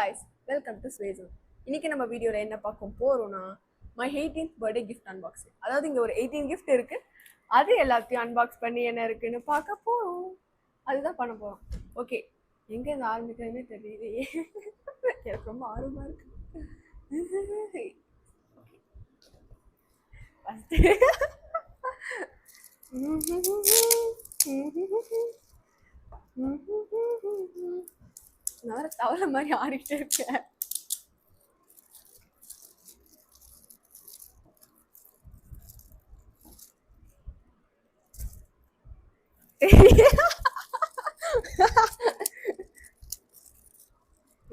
guys, welcome to Swayzone. இன்னைக்கு நம்ம வீடியோல என்ன பார்க்க போறோம்னா my 18th birthday gift unboxing. அதாவது இங்க ஒரு 18 gift இருக்கு. அது எல்லாத்தையும் அன்பாக்ஸ் பண்ணி என்ன இருக்குன்னு பார்க்க போறோம். அதுதான் பண்ண போறோம். ஓகே. எங்க இருந்து ஆரம்பிக்கிறதுன்னு தெரியலையே. எனக்கு ரொம்ப ஆர்வமா இருக்கு. நான் தவளை மாதிரி ஆடிக்கிட்டே இருக்கேன்.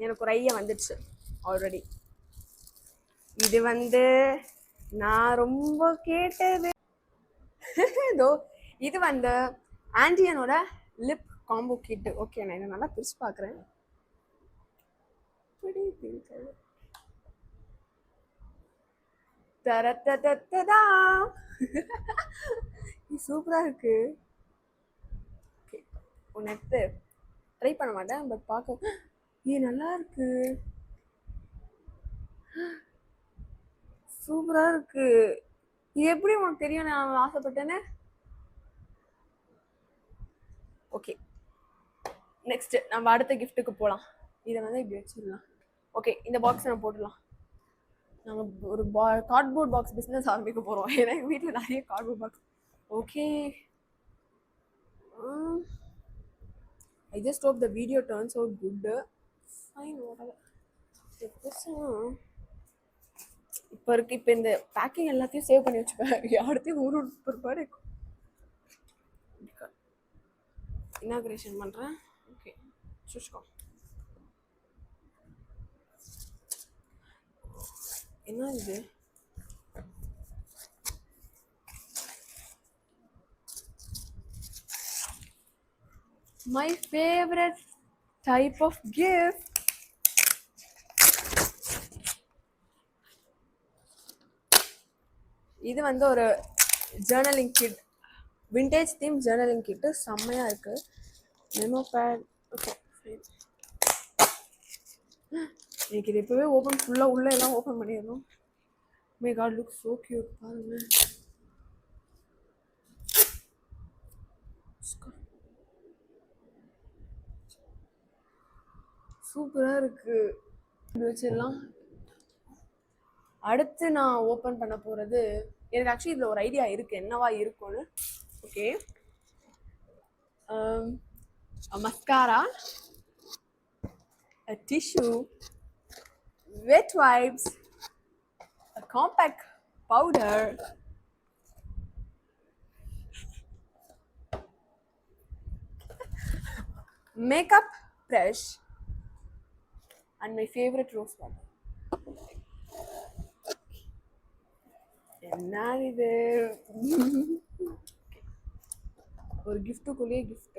எனக்கு ஒரு ஐயா வந்துடுச்சு ஆல்ரெடி. இது வந்து நான் ரொம்ப கேட்டது. இது வந்து ஆண்டியனோட லிப் காம்போ கிட். ஓகே, நான் இதை நல்லா பிரிச்சு பார்க்குறேன். சூப்பரா இருக்கு. உனக்கு ட்ரை பண்ண மாட்டேன், பட் பார்க்க நல்லா இருக்கு. சூப்பரா இருக்கு. இது எப்படி உனக்கு தெரியும் நான் ஆசைப்பட்டேன்னு? ஓகே, நெக்ஸ்ட் நம்ம அடுத்த கிஃப்ட்டுக்கு போகலாம். இதை வந்து இப்படி வச்சிடலாம். ஓகே, இந்த பாக்ஸ் நம்ம போட்டுடலாம். நாங்கள் ஒரு கார்ட்போர்ட் பாக்ஸ் பிஸ்னஸ் ஆரம்பிக்க போகிறோம். ஏன்னா எங்கள் வீட்டில் நிறைய cardboard box. Okay, I just hope the video turns out good. Fine, whatever. இப்போ இருக்கு. இப்போ இந்த பேக்கிங் எல்லாத்தையும் சேவ் பண்ணி வச்சுப்பேன். யார்த்தையும் ஒரு பாடு இனாகிரேஷன் பண்ணுறேன். ஓகே, சுஷ்கா என்ன இது? My favorite type of gift. இது வந்து ஒரு journaling kit, vintage theme journaling kit. செம்மையா இருக்கு. Memo bad. ஓகே, எனக்கு இது இப்பவே ஓப்பன் ஃபுல்லாக உள்ள எல்லாம் ஓப்பன் பண்ணிடணும். My god, look so cute. பாருங்க, சூப்பரா இருக்கு. வச்சிடலாம். அடுத்து நான் ஓப்பன் பண்ண போறது, எனக்கு ஆக்சுவலி இதுல ஒரு ஐடியா இருக்கு என்னவா இருக்கும்னு. Okay, mascara, a tissue, wet wipes, a compact powder, makeup brush, and my favorite rose water. என்ன இது? ஒரு கிஃப்ட்டுக்குள்ளேயே கிஃப்ட்.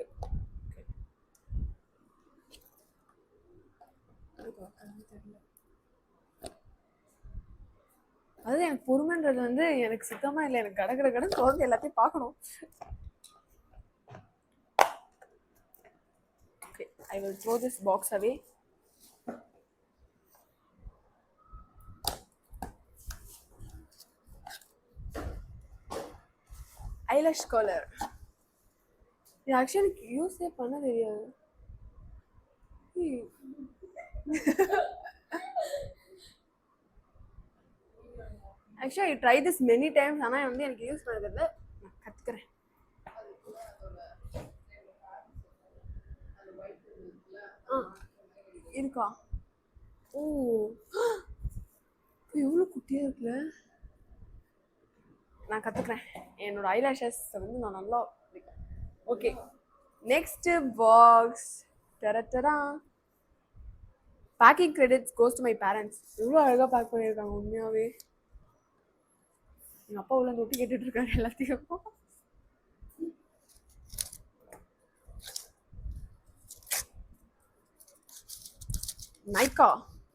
அது எனக்கு பொறுமைன்றது வந்து எனக்கு சுத்தமா இல்லை. எனக்கு கடை தொடர்ந்து எல்லாத்தையும் பார்க்கணும். Okay, I will throw this box away. Eyelash colour. இது ஆக்சுவலி எனக்கு யூஸே பண்ண தெரியாது. Actually I try this many times. ஆனால் வந்து எனக்கு யூஸ் பண்ண தெரியல. நான் கற்றுக்கிறேன். இருக்கா? ஓ, எவ்வளோ குட்டியாக இருக்குல்ல. நான் கற்றுக்குறேன். என்னோட ஐலாஷஸ் வந்து நான் நல்லா. Okay, next box. டரட்டரா. Packing credits goes to my parents. எவ்வளோ அழகாக பேக் பண்ணியிருக்காங்க உண்மையாகவே. எங்கள் அப்பா உள்ள தொட்டி கேட்டுட்டு இருக்காரு எல்லாத்தையும்.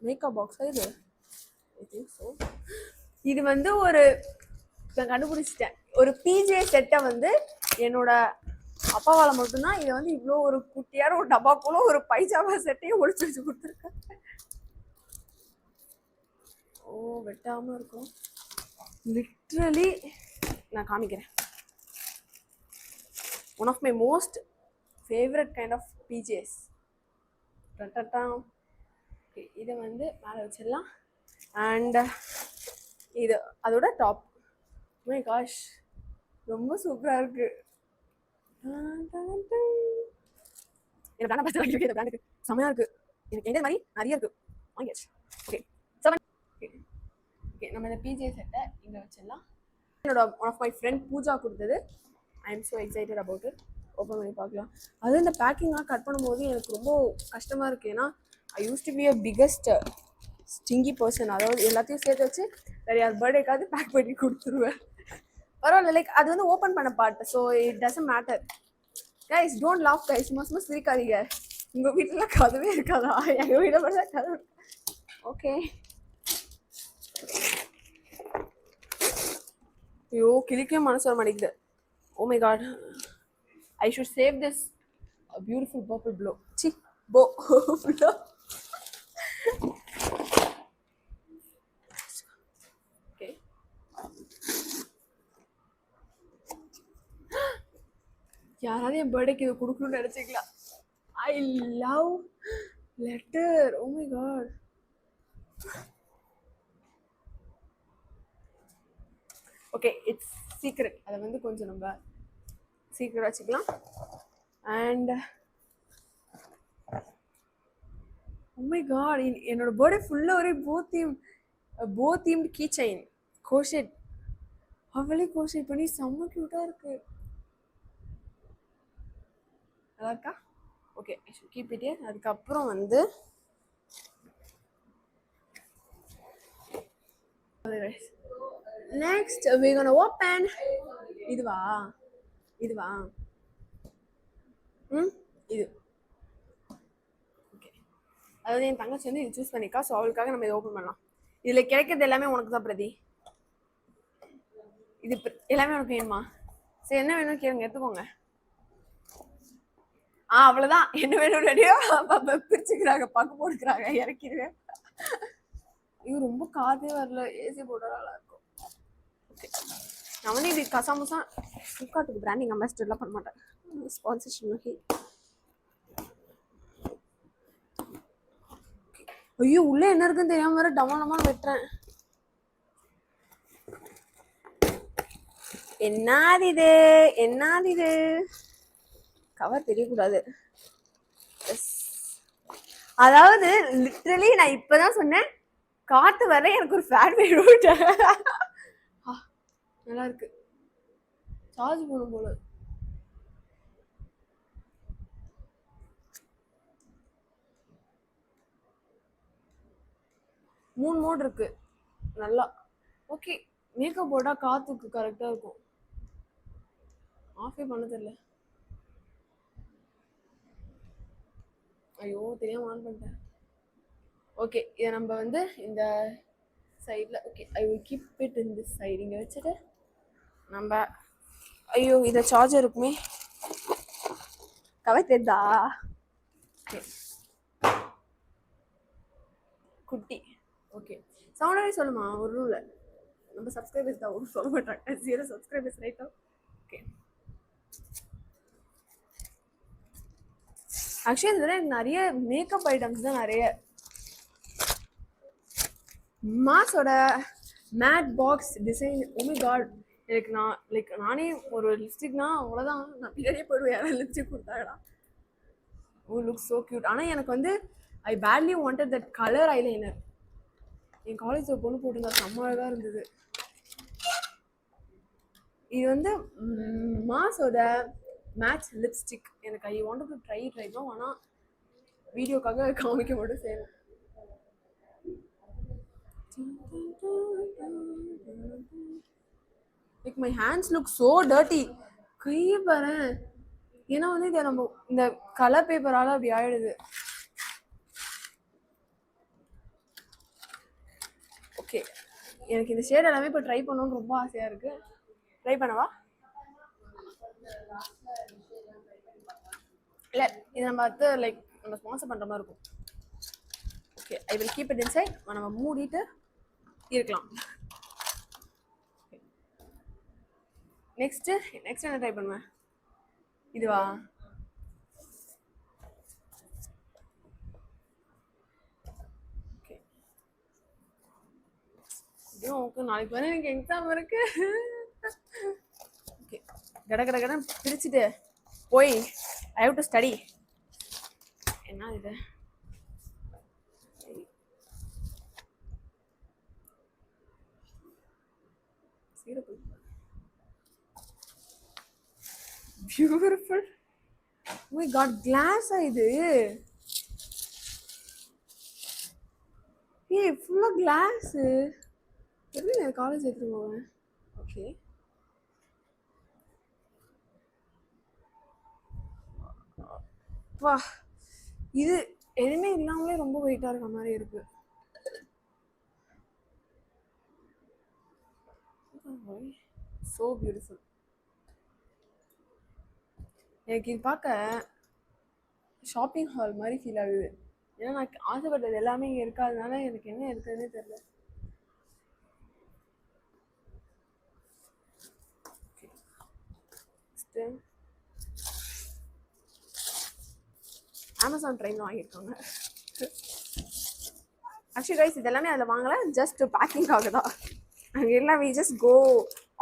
நைக்கா பாக்ஸா இது? I think so. இது வந்து ஒரு கண்டுபிடிச்சிட்டேன். ஒரு பிஜே செட்டை வந்து என்னோட அப்பாவால மட்டும்தான் இதை வந்து இவ்வளோ ஒரு குட்டியான ஒரு டப்பாக்குள்ள ஒரு பைஜாமா செட்டையும் ஒழிச்சு வச்சு கொடுத்துருக்கேன். வெட்டாமல் இருக்கும் லிட்ரலி. நான் காமிக்கிறேன். One of my most favourite kind of PJs. Okay, இதை வந்து மேலே வச்சிடலாம். அண்ட் இது அதோட டாப். மை காஷ், ரொம்ப சூப்பராக இருக்குது. எனக்கு பிராண்ட் பஸ்ட் வாங்கியிருக்கு. இந்த பிராண்டுக்கு செம்மையாக இருக்குது. எனக்கு எங்கே மாதிரி நிறைய இருக்குது, வாங்கியாச்சு. ஓகே 7. ஓகே, நம்ம இந்த பிஜே செட்டை இங்கே வச்சிடலாம். என்னோட one of my friend Pooja கொடுத்தது. I am so excited about it. Open பண்ணி பார்க்கலாம். அது இந்த பேக்கிங்லாம் கட் பண்ணும்போது எனக்கு ரொம்ப கஷ்டமாக இருக்குது. ஏன்னா I use to be a biggest stingy person. அதாவது எல்லாத்தையும் சேர்த்து வச்சு வேறு யார் பர்த்டேக்காவது பேக் பண்ணி கொடுத்துருவேன். பரவாயில்ல, லைக் அது வந்து ஓப்பன் பண்ண part. So it doesn't matter. Guys don't laugh guys, சும்மா சிரிக்காதீங்க. உங்கள் வீட்டில் கதவே இருக்காதா? எங்கள் வீட்டில் மட்டும் கதவு. ஓகே, ஐயோ கிளிக்கவே மனசு வர மாட்டேங்குது. Oh my god, I should save this beautiful purple bow. See bow bow. Okay, யாராவது என் பர்த்டேக்கு இது கொடுக்கணும்னு நினச்சிக்கலாம். I love letter. Oh my god. Okay, it's secret. அதை வந்து கொஞ்சம் நம்ம சீக்ரெட் வச்சுக்கலாம். அண்ட் ஓ மை காட், என்னோட பர்த்டே ஃபுல்லாக ஒரே போ தீம்டு கீ செயின் கோஷெட். அவளே கோஷெட் பண்ணி செம்ம க்யூட்டாக இருக்கு. நல்லா இருக்கா? Okay, I should keep it here. அதுக்கப்புறம் வந்து நெக்ஸ்ட் we gonna open. இதுவா இது ஓகே. அதாவது என் தங்கச்சி வந்து இது சூஸ் பண்ணிக்கா. ஸோ அவளுக்காக நம்ம இதை ஓப்பன் பண்ணலாம். இதில் கிடைக்கிறது எல்லாமே உனக்கு தான் பிரதி. இது எல்லாமே உனக்கு வேணுமா? சரி, என்ன வேணும்னு கேளுங்க, எடுத்துக்கோங்க. அவ்வளோதான். என்ன வேணும் ரெடியோ பிரிச்சுக்கிறாங்க, பக்கு போட்டுக்கிறாங்க, இறக்கிடுவேன். இது ரொம்ப காதே வரல. ஏசி போட்டா நல்லா இருக்கும். ஓகே, நான் வந்து இது கசாமுசா ஃப்ளிப்கார்ட்டுக்கு பிராண்டிங் அம்பாசிடர்லாம் பண்ண மாட்டேன். ஸ்பான்சர்ஷிப். ஐயோ, உள்ளே என்ன இருக்குன்னு தெரியாம வேற டமாலமா வெட்டுறேன். என்னது இது கவர் தெரியக்கூடாது. அதாவது லிட்ரலி நான் இப்பதான் சொன்னேன், காத்து வர எனக்கு ஒரு ஃபேன் வேணும். நல்லா இருக்கு. சார்ஜ் போடும் போல. மூணு மோட் இருக்கு. நல்லா ஓகே. மேக்கப் போட்டா காத்துக்கு கரெக்டா இருக்கும். ஆஃபே பண்ண தெரியல. ஐயோ, தெரியாம ஆன் பண்ணிட்டேன். ஓகே, இதை நம்ம வந்து இந்த சைடில். Okay, I will keep it in this side. இங்கே வச்சுட்டு நம்ம ஐயோ இதை சார்ஜர் இருக்குமே. கவர் தெரிதா? ஓகே, குட்டி. ஓகே, சவுண்டாவே சொல்லுமா. ஒரு ரூல நம்ம சப்ஸ்கிரைபர்ஸ் தான் ஒரு சொல்ல மாட்டாங்க. 0 சப்ஸ்கிரைபர்ஸ் ரைட்டா? ஓகே, ஆக்சுவலி இதில் எனக்கு நிறைய மேக்கப் ஐட்டம்ஸ் தான் நிறைய. மாஸோட matte box design. Oh my god, எனக்கு நான் லைக் நானே ஒரு லிப்ஸ்டிக்னா அவ்வளோதான், நான் பின்னாடியே போயிடுவேன் யாராவது லிப்ஸ்டிக் கொடுத்தாடா. ஓ லுக் ஸோ க்யூட். ஆனால் எனக்கு வந்து ஐ badly wanted that colour eyeliner. N college ஒரு பொண்ணு போட்டிருந்தா செம்ம அழகாக இருந்தது. இது வந்து மாஸோட மேட்ச் லிப்ஸ்டிக். எனக்கு I want to try it right now. ஆனால் வீடியோக்காக காமிக்க மட்டும் செய்யணும். Like my hands look so dirty. கையை பாரு. ஏன்னா வந்து இதை நம்ம இந்த கலர் பேப்பரால அப்படி ஆயிடுது. ஓகே, எனக்கு இந்த ஷேட் எல்லாமே இப்போ ட்ரை பண்ணணும்னு ரொம்ப ஆசையாக இருக்கு. ட்ரை பண்ணவா? இல்லை, இது நம்ம அடுத்து லைக் நம்ம ஸ்பான்சர் பண்ணுற மாதிரி இருக்கும். Okay, I will keep it inside. நம்ம மூடிட்டு இருக்கலாம். நெக்ஸ்ட் என்ன ட்ரை பண்ணுவேன்? இதுவா? ஓகே, நாளைக்கு வர எனக்கு எக்ஸாம் இருக்கு. ஓகே, கட பிரிச்சுட்டு போய் ஐ ஹவ் டு ஸ்டடி. என்ன இது? பியூட்டிஃபுல். ஓ மை காட், கிளாஸா இது? ஏய், ஃபுல்லா கிளாஸ். எப்படி நான் காலேஜ் எடுத்துட்டு போவேன்? ஓகே, வா, இது எதுவுமே இல்லாமலே ரொம்ப வெயிட்டா இருக்க மாதிரி இருக்கு. So beautiful. எனக்கு இது பார்க்க ஷாப்பிங் ஹால் மாதிரி ஃபீல் ஆகுது. ஏன்னா நான் ஆசைப்பட்டது எல்லாமே இங்கே இருக்காதனால எனக்கு என்ன இருக்குதுன்னே தெரியல. அமேசான் ப்ரைம்ல வாங்கியிருக்காங்க. ஆக்சுவலி கைஸ், இதெல்லாமே அதில் வாங்கலை, ஜஸ்ட் பேக்கிங்காக தான். அங்கே எல்லாம் we just go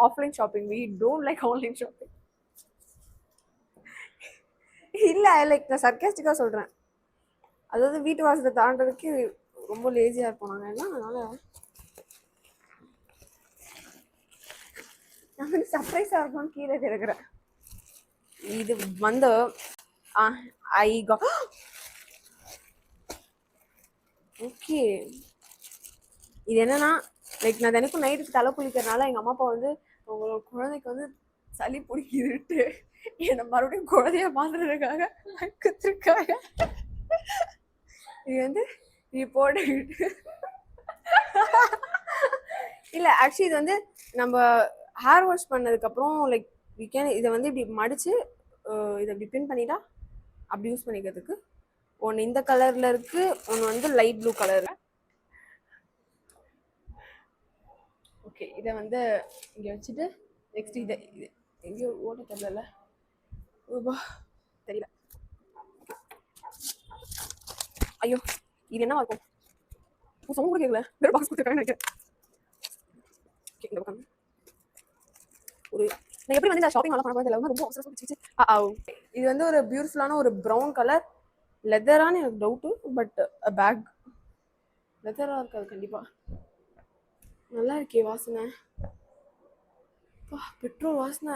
offline shopping, we don't like online shopping. இல்லை, லைக் நான் சர்க்காஸ்டிக்காக சொல்கிறேன். அதாவது வீட்டு வாசலை தாண்டதுக்கு ரொம்ப லேசியாக இருப்போம் நாங்கள் எல்லாம். அதனால் நான் வந்து சர்ப்ரைஸாக இருக்கும்னு கீழே இருக்கிறேன். இது வந்து ஐ காட் ஓகே. இது என்னன்னா, லைக் நான் தினைக்கும் நைட்டுக்கு தலை குளிக்கிறதுனால எங்கள் அம்மா அப்பா வந்து உங்களோட குழந்தைக்கு வந்து சளி பிடிக்கிதுட்டு என்னை மறுபடியும் குழந்தைய மாத்துறதுக்காக கற்றுருக்காங்க. இது வந்து இது போட்டுக்கிட்டு இல்லை, ஆக்சுவலி இது வந்து நம்ம ஹேர் வாஷ் பண்ணதுக்கப்புறம் லைக் இதை வந்து இப்படி மடித்து இதை இப்படி பின் பண்ணிட்டா அப்படி யூஸ் பண்ணிக்கிறதுக்கு. ஒன்று இந்த கலரில் இருக்குது, ஒன்று வந்து லைட் ப்ளூ கலரில். ஓகே, இதை வந்து இங்கே வச்சுட்டு நெக்ஸ்ட் இதை இது எங்கேயோ ஓட்ட தெரியல, தெரியல. ஐயோ, இது என்னவா இருக்கும்? சவுண்ட் கூட கேட்கல, வேறு பாக்ஸ் கொடுத்துருக்காங்க நினைக்கிறேன். இந்த பக்கம் ஒரு நான் எப்படி வந்து இந்த ஷாப்பிங் நல்லா பண்ண ரொம்ப அவசரம். இது வந்து ஒரு பியூட்டிஃபுல்லான ஒரு ப்ரௌன் கலர் லெதரான்னு எனக்கு டவுட்டு, பட் பேக் லெதராக இருக்காது கண்டிப்பாக. நல்லா இருக்கே வாசனை, பெட்ரோல் வாசனை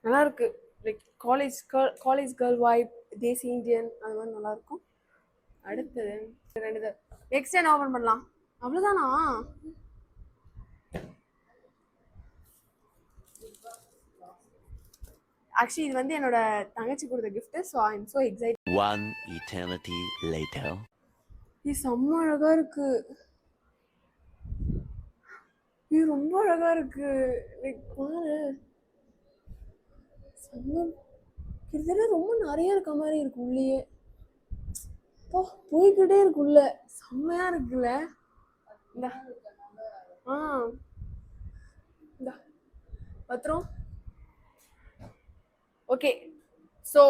நல்லா இருக்கு. லைக் காலேஜ் கேர்ள் வைப், தேசி இந்தியன், அது மாதிரி நல்லா இருக்கும். அடுத்தது ரெண்டு நெக்ஸ்ட் என்ன ஓப்பன் பண்ணலாம்? அவ்வளோதானா? ஆக்சுவலி இது வந்து என்னோட தங்கச்சி கொடுத்த gift, so I am so excited. One eternity later. இது செம்ம அழகா இருக்கு. இது ரொம்ப அழகா இருக்கு. லைக் பாரு, செம்ம கிட்டத்தட்ட ரொம்ப நிறைய இருக்க மாதிரி இருக்கு உள்ளேயே. போய்கிட்டே இருக்கு உள்ள, செம்மையா இருக்குல்ல. இந்த இந்த பத்திரம். ஓகே, ஸோ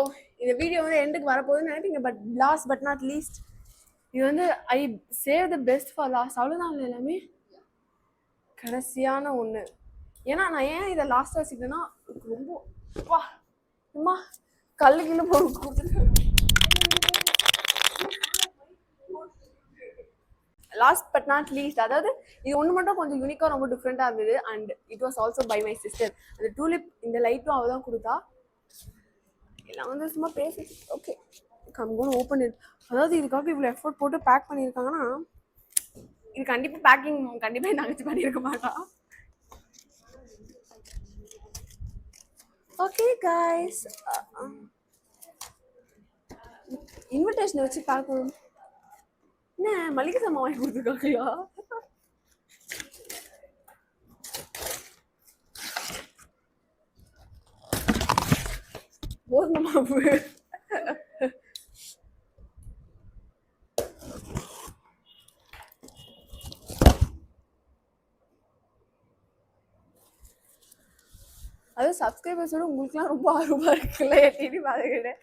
இந்த வீடியோ வந்து எண்டுக்கு வரப்போகுதுன்னு நினைப்பீங்க, but last but not least, இது வந்து ஐ save the best for last. அவ்வளோதான் எல்லாமே கடைசியான ஒன்று. ஏன்னா நான் ஏன் இதை லாஸ்ட்டாக வச்சுக்கிட்டேன்னா, ரொம்ப வா அம்மா கல்லு கீழே போட்டு லாஸ்ட் பட் நாட் லீஸ்ட், அதாவது இது ஒன்று மட்டும் கொஞ்சம் யூனிக்காக ரொம்ப டிஃப்ரெண்ட்டாக இருந்தது. And it was also by my sister. அந்த டூலிப் இந்த லைட்டும் அவள் தான் கொடுத்தா. எல்லாம் வந்து சும்மா பேசி ஓகே கம்கோன்னு ஓப்பன் இட். அதாவது இதுக்காக இவ்வளோ எஃபோர்ட் போட்டு பேக் பண்ணியிருக்காங்கன்னா, இது கண்டிப்பாக பேக்கிங் கண்டிப்பாக தங்கச்சி பண்ணியிருக்க மாட்டா. ஓகே கைஸ், இன்விடேஷனை வச்சு பார்க்கணும். என்ன மளிகை சாமான் வாங்கி கொடுத்துருக்காங்களா? கோதுமை மாவு. அது சப்ஸ்கிரைபர்ஸோட உங்களுக்குலாம் ரொம்ப ஆர்வமா இருக்குல்ல டிவி பார்த்துக்கிட்டு.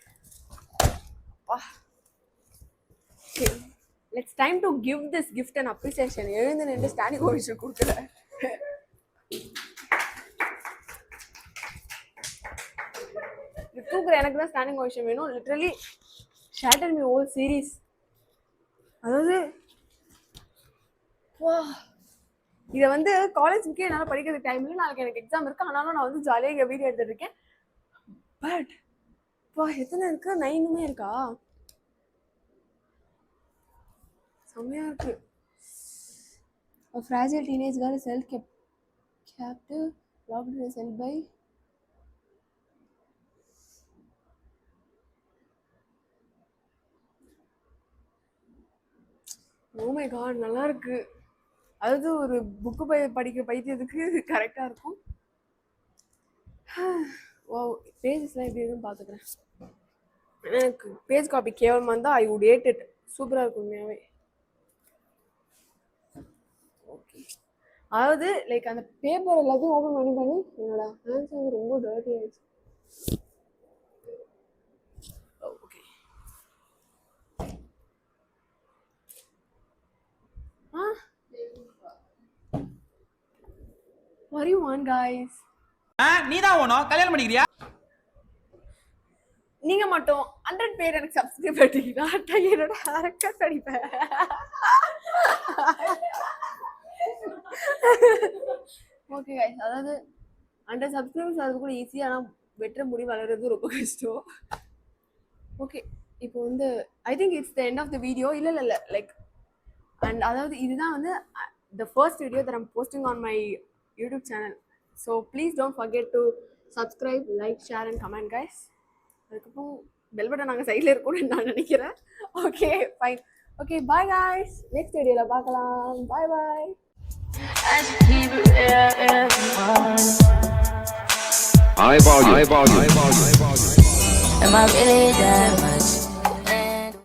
It's time to give this gift and appreciation. எழுந்து நின்று ஸ்டாண்டிங் ஓவேஷன் கொடுக்கல. தூக்குற எனக்கு தான் ஸ்டாண்டிங் ஓவேஷன் வேணும். Literally chatter me whole series. அதாவது இதை வந்து காலேஜ் முக்கிய என்னால் படிக்கிறதுக்கு டைம் இல்லை. நாளைக்கு எனக்கு எக்ஸாம் இருக்குது. ஆனாலும் நான் வந்து ஜாலியாக இங்கே வீடியோ எடுத்துகிட்டு இருக்கேன். பட் எத்தனை இருக்கு? 9 இருக்கா? செம்மையாக இருக்கு. A fragile teenage girl is held captive, locked in a cell by oh my god, நல்லா இருக்கு. அதாவது ஒரு புக்கு படிக்கிற பைத்தியத்துக்கு கரெக்டாக இருக்கும். ஓ பேஜஸ்லாம் எப்படி இருக்குன்னு பார்த்துக்கிறேன். எனக்கு பேஜ் காப்பி கேவலமாக இருந்தால் ஐ வுட் ஹேட் இட். சூப்பராக இருக்கும் உண்மையாகவே. ஓகே, அதாவது லைக் அந்த பேப்பர் எல்லாத்தையும் ஓப்பன் பண்ணி என்னோட ஹேண்ட்ஸ் வந்து ரொம்ப டர்ட்டி ஆயிடுச்சு. Okay, what do you want guys? நீ தான் ஓணும் கல்யாணம் பண்ணிக்கிறியா? நீங்க மட்டும் 100 பேர் எனக்கு சப்ஸ்கிரைப் பண்ணிட்டீங்கன்னா என்னோட ஹேர்கட் அடிப்பேன். ஓகே கைஸ், அதாவது 100 சப்ஸ்கிரைபர்ஸ் அது கூட ஈஸியாக, ஆனால் வெட்டுற முடி வளர்றது ரொம்ப கஷ்டம். ஓகே, இப்போ வந்து I think it's the end of the video. இல்லை லைக் அண்ட் அதாவது இதுதான் வந்து the first video that I'm posting on my YouTube channel. So please don't forget to subscribe, like, share and comment guys. அதுக்கப்புறம் bell button நாங்கள் சைடில் இருக்கணும்னு நான் நினைக்கிறேன். Okay fine. Okay bye guys, next வீடியோவில் பார்க்கலாம். பாய் பாய். High volume. Am I really that much?